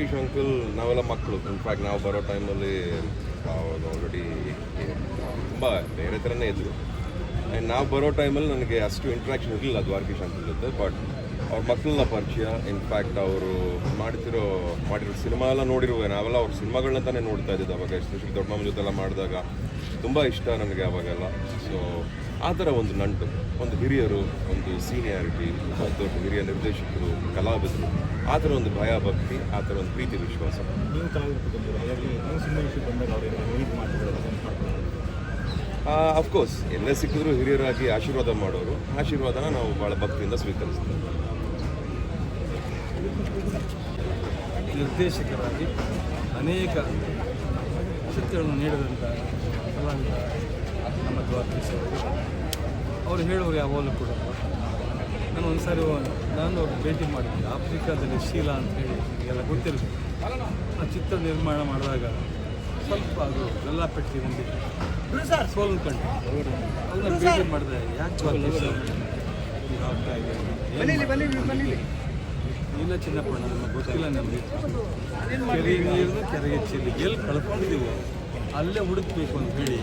Uncle ನಾವೆಲ್ಲ ಮಕ್ಕಳು in fact ನಾವು ಬರೋ ಟೈಮಲ್ಲಿ ಆಲ್ರೆಡಿ ತುಂಬ ಬೇರೆ ಥರನೇ ಇದ್ದರು ಆ್ಯಂಡ್ ನಾವು ಬರೋ ಟೈಮಲ್ಲಿ ನನಗೆ ಅಷ್ಟು ಇಂಟ್ರ್ಯಾಕ್ಷನ್ ಇರಲಿಲ್ಲ ದ್ವಾರಕೀಶ್ ಅಂಕಲ್ ಜೊತೆ ಬಟ್ ಅವ್ರ ಮಕ್ಕಳೆಲ್ಲ ಪರಿಚಯ ಇನ್ಫ್ಯಾಕ್ಟ್ ಅವರು ಮಾಡಿರೋ ಸಿನಿಮಾ ಎಲ್ಲ ನೋಡಿರುವೆ ನಾವೆಲ್ಲ ಅವ್ರ ಸಿನಿಮಾಗಳನ್ನ ತಾನೇ ನೋಡ್ತಾ ಇದ್ದಿದ್ದು ಅವಾಗ ಎಸ್ಪೆಷಲಿ ದೊಡ್ಡ ಮಾಮ ಜೊತೆಲ್ಲ ಮಾಡಿದಾಗ ತುಂಬ ಇಷ್ಟ ನನಗೆ ಅವಾಗೆಲ್ಲ ಸೊ ಆ ಥರ ಒಂದು ನಂಟು ಒಂದು ಹಿರಿಯರು ಒಂದು ಸೀನಿಯಾರಿಟಿ ದೊಡ್ಡ ಹಿರಿಯ ನಿರ್ದೇಶಕರು ಕಲಾವಿದರು ಆ ಥರ ಒಂದು ಭಯ ಭಕ್ತಿ ಆ ಥರ ಒಂದು ಪ್ರೀತಿ ವಿಶ್ವಾಸ ಅಫ್ಕೋರ್ಸ್ ಎಲ್ಲೇ ಸಿಕ್ಕಿದ್ರು ಹಿರಿಯರಾಗಿ ಆಶೀರ್ವಾದ ಮಾಡೋರು ಆಶೀರ್ವಾದನ ನಾವು ಭಾಳ ಭಕ್ತಿಯಿಂದ ಸ್ವೀಕರಿಸ್ತೀವಿ. ನಿರ್ದೇಶಕರಾಗಿ ಅನೇಕ ಚಿತ್ರಗಳನ್ನು ನೀಡಿದಂಥ ಕಲಾವಿದ ನಮ್ಮ ದ್ವಾರಕೀಶ್ ಅವರು ಹೇಳುವಾಗ ಯಾವಾಗಲೂ ಕೂಡ ನಾನು ಒಂದು ಸಾರಿ ನಾನು ಅವ್ರು ಭೇಟಿ ಮಾಡಿದ್ದೆ ಆಫ್ರಿಕಾದಲ್ಲಿ ಶೀಲಾ ಅಂತ ಹೇಳಿ ಎಲ್ಲ ಗೊತ್ತಿರಬೇಕು. ಆ ಚಿತ್ರ ನಿರ್ಮಾಣ ಮಾಡಿದಾಗ ಸ್ವಲ್ಪ ಅದು ಗಲ್ಲಾಪೆಟ್ಟಿಗೆ ಬಂದಿದೆ ಸೋಲು ಕಂಡು ಅದನ್ನು ಭೇಟಿ ಮಾಡಿದೆ ಯಾಕೆ ದ್ವಾರಕೀಶ್ ಆಗ್ತಾ ಇದೆ ಇಲ್ಲ ಚಿನ್ನಪ್ಪಣ್ಣ ನಮಗೆ ಗೊತ್ತಿಲ್ಲ ನಮಗೆ ಕೆರೆ ನೀರನ್ನು ಕೆರೆಗೆ ಚೆಲ್ಲಿ ಎಲ್ಲಿ ಕಳ್ಕೊಂಡಿದ್ದೀವೋ ಅಲ್ಲೇ ಹುಡುಕಬೇಕು ಅಂತ ಹೇಳಿ